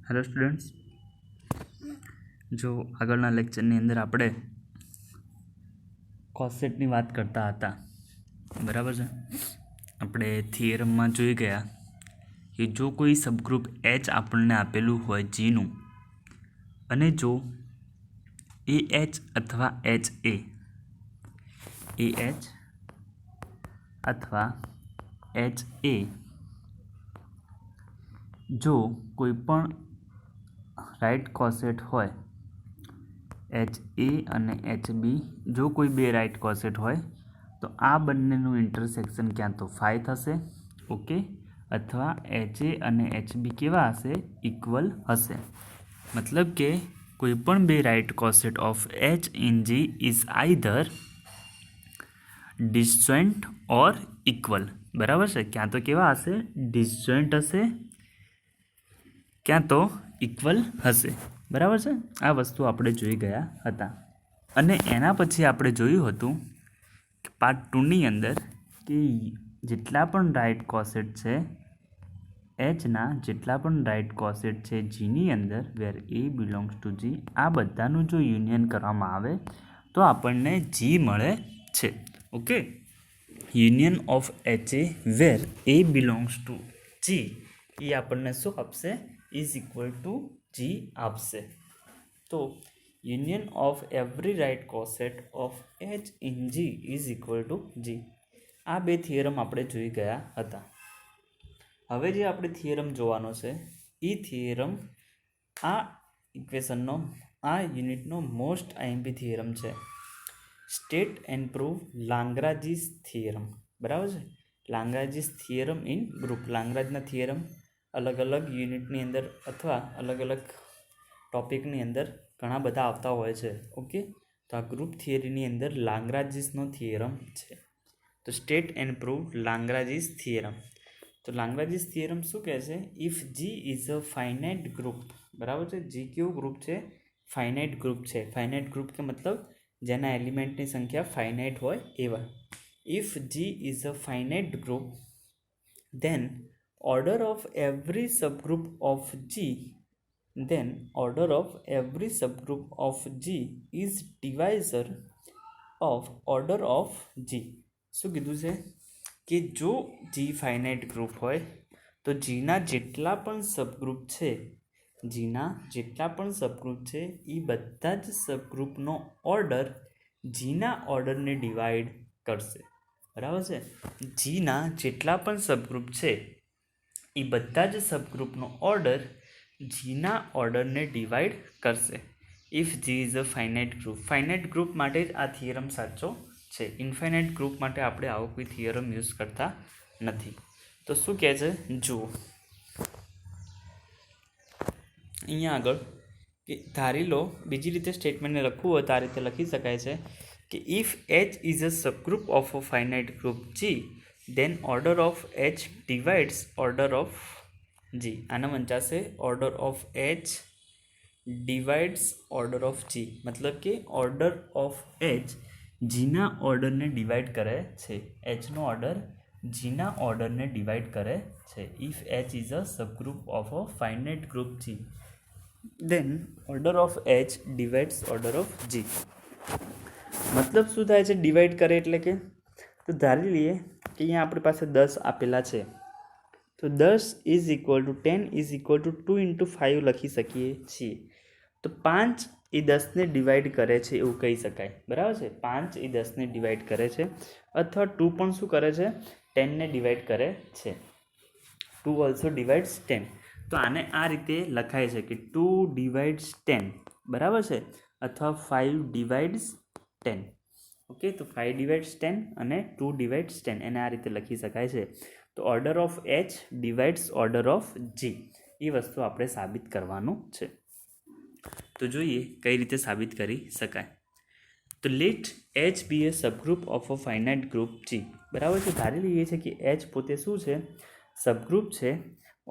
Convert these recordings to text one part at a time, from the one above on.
Hello students, જો આગળના લેક્ચરની અંદર આપણે કોસેટની વાત કરતા હતા, બરાબર છે. આપણે થિયરમમાં જોઈ ગયા કે જો કોઈ સબગ્રુપ એચ આપણને આપેલું હોય જીનું, અને જો એ એચ અથવા એચ એ એચ અથવા એચ એ જો કોઈ પણ રાઇટ કોસેટ હોય, એચ એ અને એચ બી, જો કોઈ બે રાઇટ કોસેટ હોય તો આ બંનેનું ઇન્ટરસેક્શન ક્યાં તો ફાઈ થશે, ઓકે, અથવા એચ એ અને એચ બી કેવા હશે? ઇક્વલ હશે. મતલબ કે કોઈ પણ બે right coset of H in G is either disjoint or equal. બરાબર છે. ક્યાં તો કેવા હશે? ડિસજોઇન્ટ હશે, ક્યાં તો ઇક્વલ હશે. બરાબર છે. આ વસ્તુ આપણે જોઈ ગયા હતા. અને એના પછી આપણે જોયું હતું પાર્ટ 2ની અંદર કે જેટલા પણ રાઇટ કોસેટ છે એચના, જેટલા પણ રાઇટ કોસેટ છે જીની અંદર વેર એ બિલોંગ્સ ટુ જી, આ બધાનું જો યુનિયન કરવામાં આવે તો આપણને જી મળે છે. Okay, union of H a where a belongs to G એ આપણને શું આપશે? ઇઝ ઇક્વલ ટુ જી આપશે. તો union of every right coset of H in G is equal to G. આ બે થિયરમ આપણે જોઈ ગયા હતા. હવે જે આપણે થિયરમ જોવાનો છે એ થિયરમ આ ઇક્વેશનનો, આ યુનિટનો મોસ્ટ આઈએમપી થિયરમ છે. State and prove Lagrange's theorem. બરાબર છે. Lagrange's theorem in group. લાંગ્રાજના થિયરમ અલગ અલગ યુનિટની અંદર અથવા અલગ અલગ ટોપિકની અંદર ઘણા બધા આવતા હોય છે. ઓકે, તો આ ગ્રુપ થિયરીની અંદર લાંગ્રાજીસનો થિયરમ છે. તો state and prove Lagrange's theorem. તો લાંગ્રાજીસ થિયરમ શું કહે છે? If G is a finite group. બરાબર છે. જી કેવું ગ્રુપ છે? ફાઇનાઇટ ગ્રુપ છે. ફાઇનાઇટ ગ્રુપ કે મતલબ જેના એલિમેન્ટની સંખ્યા ફાઇનાઇટ હોય એવા. If G is a finite group then order of every subgroup of G is divisor of order of G. શું કીધું છે કે જો G ફાઇનાઇટ ગ્રુપ હોય તો જીના જેટલા પણ સબગ્રુપ છે, એ બધા જ સબગ્રુપનો ઓર્ડર જીના ઓર્ડરને ડિવાઈડ કરશે. બરાબર છે. જીના જેટલા પણ સબગ્રુપ છે એ બધા જ સબગ્રુપનો ઓર્ડર જીના ઓર્ડરને ડિવાઈડ કરશે. If G is a finite group. Finite group માટે જ આ થિયરમ સાચો છે. ઇન્ફાઇનાઇટ ગ્રુપ માટે આપણે આવો કોઈ થિયરમ યુઝ કરતા નથી. તો શું કહે છે જુઓ અહીંયા આગળ કે ધારી લો, બીજી રીતે સ્ટેટમેન્ટને લખવું હોય તો આ રીતે લખી શકાય છે કે if H is a subgroup of a finite group G then order of h divides order of g. આના વંચાશે order of h divides order of g. મતલબ કે order of h જીના ઓર્ડરને ડિવાઈડ કરે છે. એચનો ઓર્ડર જીના ઓર્ડરને ડિવાઈડ કરે છે. If H is a subgroup of a finite group G then order of h divides order of g. મતલબ શું થાય છે ડિવાઈડ કરે એટલે કે? તો ધારી લઈએ કે અહીંયા આપણી પાસે 10 આપેલા છે, તો 10 is equal two 10 is equal two 2 into 5 લખી શકીએ છીએ. તો 5 એ 10ને ડિવાઈડ કરે છે એવું કહી શકાય. બરાબર છે. 5 એ 10ને ડિવાઈડ કરે છે, અથવા 2 પણ શું કરે છે? 10ને ડિવાઈડ કરે છે. 2 ઓલ્સો ડિવાઇડ્સ 10. તો આને આ રીતે લખાય છે કે 2 ડિવાઇડ્સ 10. બરાબર છે. અથવા 5 ડિવાઇડ્સ 10. ઓકે, તો 5 ડિવાઇડ્સ 10 અને 2 ડિવાઇડ્સ 10 એને આ રીતે લખી શકાય છે. તો order of H divides order of G, એ વસ્તુ આપણે સાબિત કરવાનું છે. તો જોઈએ કઈ રીતે સાબિત કરી શકાય. તો let H be a subgroup of a finite group G. બરાબર છે. ધારી લઈએ છે કે એચ પોતે શું છે? સબગ્રુપ છે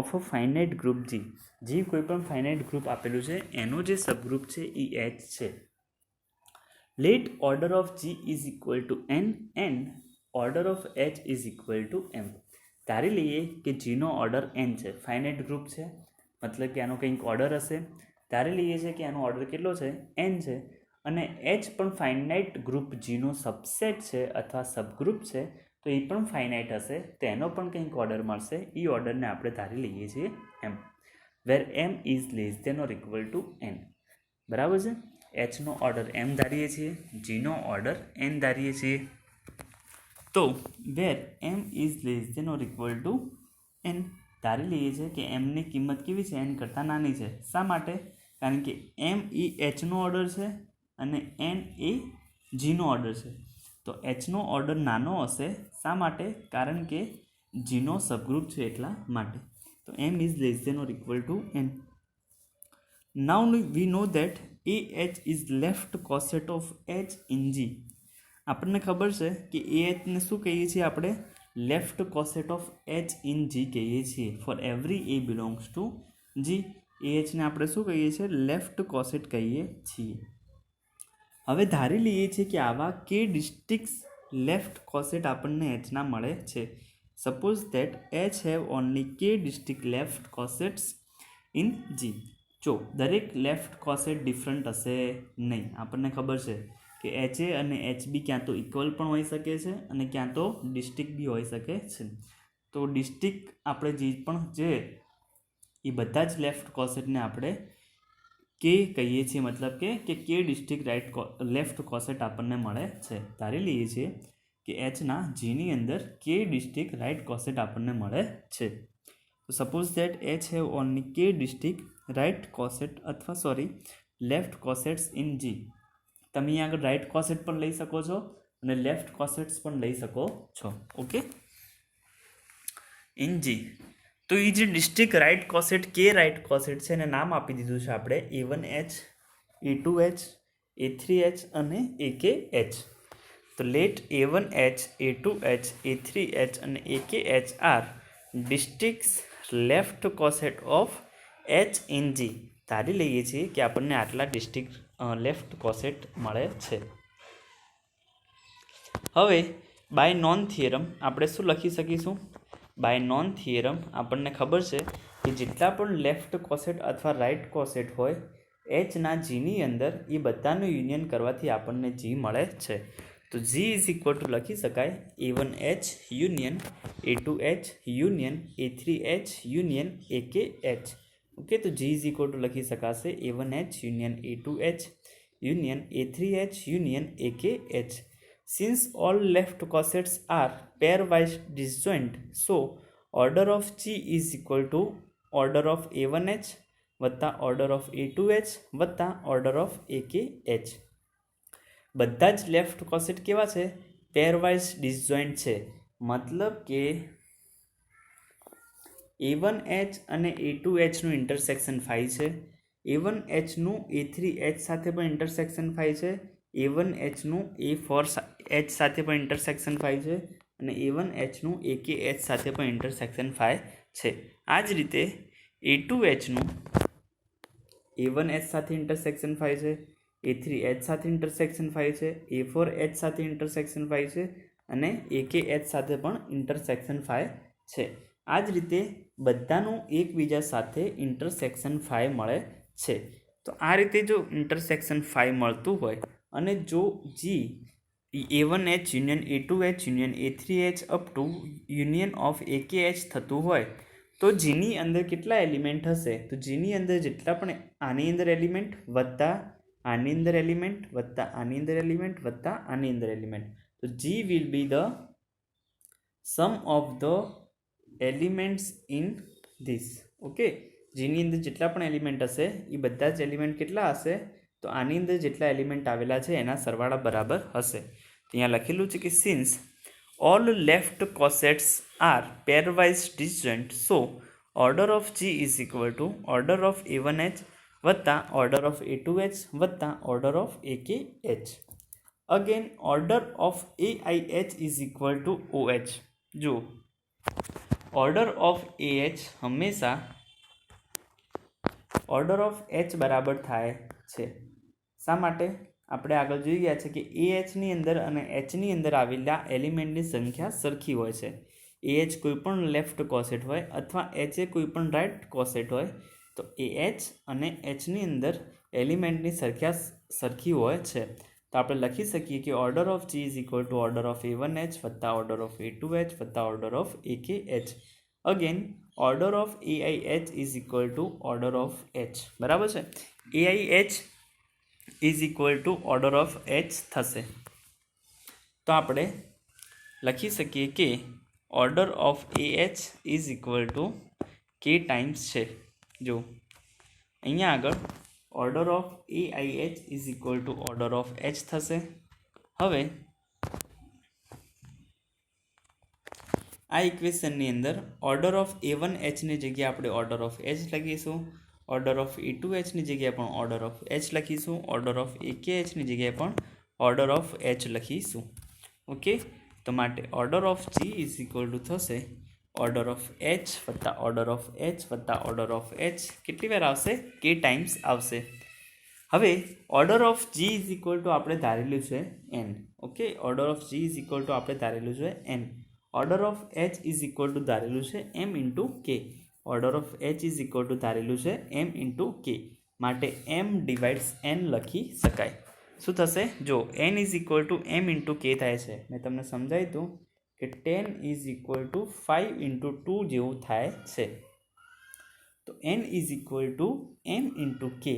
ઓફ અ ફાઇનાઇટ ગ્રુપ જી. જી કોઈ પણ ફાઇનાઇટ ગ્રુપ આપેલું છે એનો જે સબગ્રુપ છે એ એચ છે. Let order of G is equal to n and order of H is equal to m. ધારી લઈએ કે G નો ઓર્ડર n છે, ફાઇનાઇટ ગ્રુપ છે, મતલબ કે આનો કંઈક ઓર્ડર હશે. ધારી લઈએ છીએ કે આનો ઓર્ડર કેટલો છે, n છે, અને H પણ ફાઇનાઇટ ગ્રુપ Gનો સબસેટ છે અથવા સબગ્રુપ છે, તો એ પણ ફાઇનાઇટ હશે, તો એનો પણ કંઈક ઓર્ડર મળશે. એ ઓર્ડરને આપણે ધારી લઈએ છીએ m, where m is less than or equal to n. બરાબર છે. Hનો ઓર્ડર m ધારીએ છીએ, Gનો ઓર્ડર n ધારીએ છીએ. તો where m is less than or equal to n ધારી લઈએ છીએ કે mની કિંમત કેવી છે, n કરતાં નાની છે. શા માટે? કારણ કે m એ Hનો ઓર્ડર છે અને n એ Gનો ઓર્ડર છે. તો Hનો ઓર્ડર નાનો હશે. શા માટે? કારણ કે Gનો સબગ્રુપ છે એટલા માટે. તો m is less than or equal to n. Now we know that AH is left coset of H in G. આપણને ખબર છે કે AHને શું કહીએ છીએ આપણે? Left coset of H in G કહીએ છીએ. For every A belongs to G, AHને આપણે શું કહીએ છીએ? લેફ્ટ કોસેટ કહીએ છીએ. હવે ધારી લઈએ છીએ કે આવા કે ડિસ્ટિક્ટ લેફ્ટ કોસેટ આપણને Hના મળે છે. Suppose that H have only કે ડિસ્ટિક્ટ લેફ્ટ કોસેટ્સ ઇન G. જો દરેક લેફ્ટ કોસેટ ડિફરન્ટ હશે નહીં. આપણને ખબર છે કે HA અને HB ક્યાં તો ઇક્વલ પણ હોઈ શકે છે અને ક્યાં તો ડિસ્ટિક્ટ બી હોઈ શકે છે. તો ડિસ્ટિક્ટ આપણે જે પણ છે એ બધા જ લેફ્ટ કોસેટને આપણે કે કહીએ છીએ. મતલબ કે કે ડિસ્ટિક્ટ લેફ્ટ કોસેટ આપણને મળે છે. ધારી લઈએ છીએ કે Hના Gની અંદર કે ડિસ્ટિક્ટ રાઇટ કોસેટ આપણને મળે છે. Suppose that H have only કે ડિસ્ટિક્ટ રાઇટ કોસેટ અથવા લેફ્ટ કોસેટ્સ ઇન G. તમે અહીંયા આગળ રાઇટ કોસેટ પણ લઈ શકો છો અને લેફ્ટ કોસેટ્સ પણ લઈ શકો છો. Okay, in G. તો એ જે ડિસ્ટિક્ટ રાઇટ કોસેટ કે રાઇટ કોસેટ છે એને નામ આપી દીધું છે આપણે A1H, A2H, A3H અને AKH. તો લેટ A1H, A2H, A3H અને AKH are distincts left coset of H in G. ધારી લઈએ છીએ કે આપણને આટલા ડિસ્ટિક્ટ લેફ્ટ કોસેટ મળે છે. હવે બાય નોન થિયરમ આપણે શું લખી શકીશું? બાય નોન થિયરમ આપણને ખબર છે કે જેટલા પણ લેફ્ટ કોસેટ અથવા રાઇટ કોસેટ હોય Hના Gની અંદર એ બધાનું યુનિયન કરવાથી આપણને G મળે છે. તો G ઇઝ ઇક્વલ ટુ લખી શકાય A1H union A2H union A3H union AKH. Okay, તો G ઇઝ ઇક્વલ ટુ લખી શકાશે A1H union A2H union A3H union AKH. Since all left cosets are pairwise disjoint, so order of G is equal to order of A1H વત્તા order of A2H વત્તા order of AKH. બધા જ left કોસેટ કેવા છે? પેરવાઇઝ disjoint છે. મતલબ કે A1H અને A2Hનું ઇન્ટરસેક્શન 5 છે. A1Hનું A3H સાથે પણ ઇન્ટરસેક્શન 5 છે. A1Hનું A4H સાથે પણ ઇન્ટરસેક્શન 5 છે અને A1Hનું AKH સાથે પણ ઇન્ટરસેક્શન 5 છે. આ જ રીતે A2Hનું A1H સાથે ઇન્ટરસેક્શન 5 છે, A3H સાથે ઇન્ટરસેક્શન 5 છે, A4H સાથે ઇન્ટરસેક્શન 5 છે અને AKH સાથે પણ ઇન્ટરસેક્શન 5 છે. આ જ રીતે બધાનું એકબીજા સાથે ઇન્ટરસેક્શન 5 મળે છે. તો આ રીતે જો ઇન્ટરસેક્શન 5 મળતું હોય અને જો G A1H union A2H union A3H up to union of AKH થતું હોય તો Gની અંદર કેટલા એલિમેન્ટ હશે? તો Gની અંદર જેટલા પણ આની અંદર એલિમેન્ટ વત્તા આની અંદર એલિમેન્ટ વત્તા આની અંદર એલિમેન્ટ વત્તા આની અંદર એલિમેન્ટ, તો G will be the sum of the elements in this. Okay, Gની અંદર જેટલા પણ એલિમેન્ટ હશે એ બધા જ એલિમેન્ટ કેટલા હશે? તો આની અંદર જેટલા એલિમેન્ટ આવેલા છે એના સરવાળા બરાબર હશે. અહીંયા લખેલું છે કે since all left cosets are pairwise disjoint, so order of G is equal to order of A1H વત્તા ઓર્ડર ઓફ A2H વત્તા order of AKH. Again order of AIH is equal to OH. જો order of AH હંમેશા order of H બરાબર થાય છે. શા માટે? આપણે આગળ જોઈ ગયા છે કે AHની અંદર અને Hની અંદર આવેલા એલિમેન્ટની સંખ્યા સરખી હોય છે. AH કોઈ પણ લેફ્ટ કોસેટ હોય અથવા HA કોઈ પણ રાઇટ કોસેટ હોય તો AH અને Hની અંદર એલિમેન્ટની સરખી હોય છે, તો આપણે લખી શકીએ કે order of G is equal to order of A1H વત્તા ઓર્ડર ઓફ A2H વત્તા order of AKH. Again order of AIH is equal to order of H. બરાબર છે. AIH is equal to order of H થશે. તો આપણે લખી શકીએ કે order of AH is equal two K times છે. જો અહીંયા આગળ order of AIH is equal to order of H થશે. હવે આ ઇક્વેશનની અંદર ઓર્ડર ઓફ A1Hની જગ્યાએ આપણે ઓર્ડર ઓફ H લખીશું, ઓર્ડર ઓફ A2Hની જગ્યાએ પણ ઓર્ડર ઓફ H લખીશું, ઓર્ડર ઓફ AKHની જગ્યાએ પણ ઓર્ડર ઓફ H લખીશું. ઓકે, તો માટે order of G is equal two થશે ઓર્ડર ઓફ H વત્તા ઓર્ડર ઓફ H વત્તા ઓર્ડર ઓફ H. કેટલી વાર આવશે? K ટાઈમ્સ આવશે. હવે order of G is equal two આપણે ધારેલું છે N. Okay, order of G is equal two આપણે ધારેલું છે N. Order of H is equal to ધારેલું છે M into K. Order of H is equal to ધારેલું છે M ઇન્ટુ K. માટે M ડિવાઇડ્સ N લખી શકાય. શું થશે? જો N is equal to M into K થાય છે. મેં તમને સમજાવી હતું કે 10 ઇઝ ઇક્વલ ટુ 5 ઇન્ટુ 2 જેવું થાય છે. તો N is equal to M into K.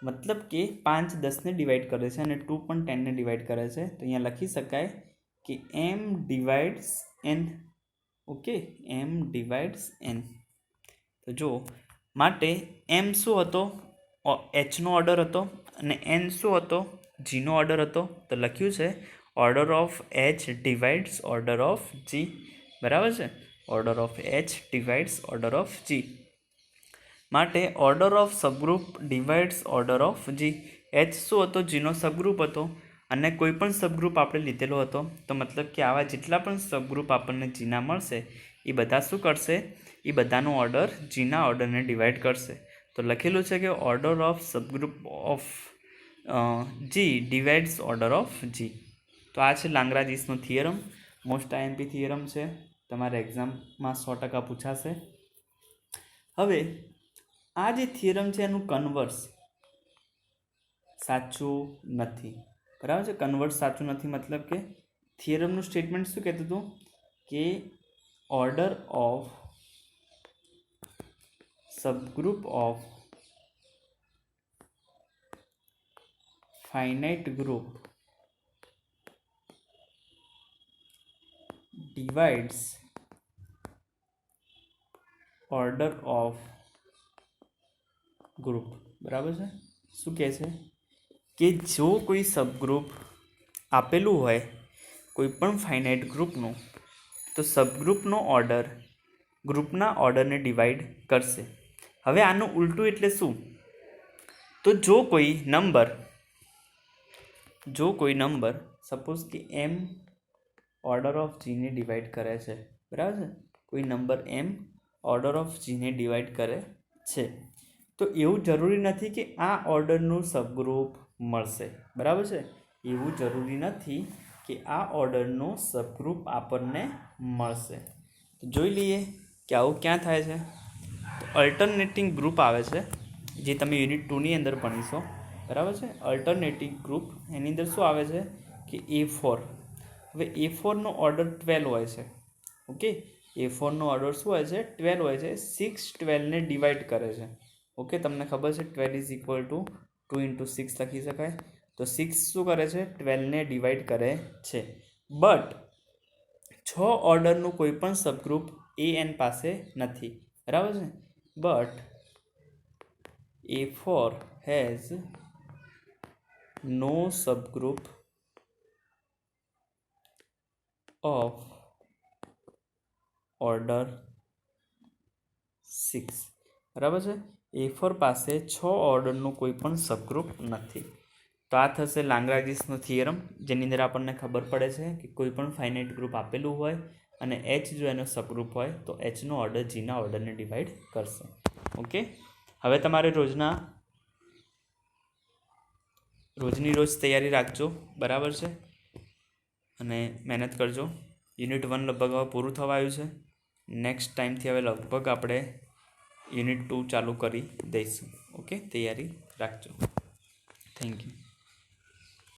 મતલબ કે 5 10ને ડિવાઈડ કરે છે અને 2 પણ 10ને ડિવાઈડ કરે છે. તો અહીંયા લખી શકાય કે M divides N. Okay, M divides N. તો જો માટે M શું હતો? Hનો ઓર્ડર હતો અને N શું હતો? Gનો ઓર્ડર હતો. તો લખ્યું છે order of H divides order of G. બરાબર છે. Order of H divides order of G. માટે order of subgroup divides order of G. H શું હતો? Gનો સબગ્રુપ હતો અને કોઈ પણ સબગ્રુપ આપણે લીધેલો હતો. તો મતલબ કે આવા જેટલા પણ સબગ્રુપ આપણને Gના મળશે એ બધા શું કરશે? એ બધાનો ઓર્ડર Gના ઓર્ડરને ડિવાઈડ કરશે. તો લખેલું છે કે order of subgroup of G divides order of G. તો આ છે લાંગ્રાજીસનો થિયરમ. મોસ્ટ IMP થિયરમ છે, તમારા એક્ઝામમાં 100% પૂછાશે. હવે આ જે થિયરમ છે એનું કન્વર્સ સાચું નથી. બરાબર છે. કન્વર્સ સાચું નથી મતલબ કે થિયરમનું સ્ટેટમેન્ટ શું કહેતું હતું કે order of subgroup of finite group divides order of group. બરાબર છે. શું કહે છે કે જો કોઈ સબગ્રુપ આપેલું હોય કોઈ પણ ફાઇનાઇટ ગ્રુપનું, તો સબગ્રુપનો ઓર્ડર ગ્રુપના ઓર્ડરને ડિવાઈડ કરશે. હવે આનું ઉલટું એટલે શું? તો જો કોઈ નંબર સપોઝ કે M ઓર્ડર ઓફ Gને ડિવાઈડ કરે છે. બરાબર છે. કોઈ નંબર M ઓર્ડર ઓફ Gને ડિવાઈડ કરે છે, તો એવું જરૂરી નથી કે આ ઓર્ડરનું સબગ્રુપ મળશે. બરાબર છે. એવું જરૂરી નથી કે આ ઓર્ડરનો સબગ્રુપ આપણને મળશે. તો જોઈ લઈએ કે આવું ક્યાં થાય છે. તો અલ્ટરનેટિંગ ગ્રુપ આવે છે, જે તમે યુનિટ 2ની અંદર ભણીશો. બરાબર છે. અલ્ટરનેટિંગ ગ્રુપ એની અંદર શું આવે છે કે A4. હવે A4નો ઓર્ડર 12 હોય છે. ઓકે, A4નો ઓર્ડર શું હોય છે? 12 હોય છે. 6 12ને ડિવાઈડ કરે છે. ઓકે, તમને ખબર છે 12 ઇઝ ઇક્વલ ટુ 2 ઇન્ટુ 6 લખી શકાય. તો 6 શું કરે છે? 12ને ડિવાઈડ કરે છે. બટ 6 ઓર્ડરનું કોઈ પણ સબગ્રુપ AN પાસે નથી. બરાબર છે. But A4 has no subgroup of order 6. બરાબર છે. A4 પાસે 6 ઓર્ડરનું કોઈ પણ સબગ્રુપ નથી. તો આ થશે લાંગ્રાજીસનો થિયરમ, જેની અંદર આપણને ખબર પડે છે કે કોઈ પણ ફાઇનાઇટ ગ્રુપ આપેલું હોય અને H જો એનો સબગ્રુપ હોય તો Hનો ઓર્ડર Gના ઓર્ડરને ડિવાઈડ કરશે. ઓકે, હવે તમારે રોજની રોજ તૈયારી રાખજો. બરાબર છે. અને મહેનત કરજો. યુનિટ 1 લગભગ હવે પૂરું થવા આવ્યું છે. નેક્સ્ટ ટાઈમથી હવે લગભગ આપણે યુનિટ 2 ચાલુ કરી દઈશું. ઓકે, તૈયારી રાખજો. Thank you.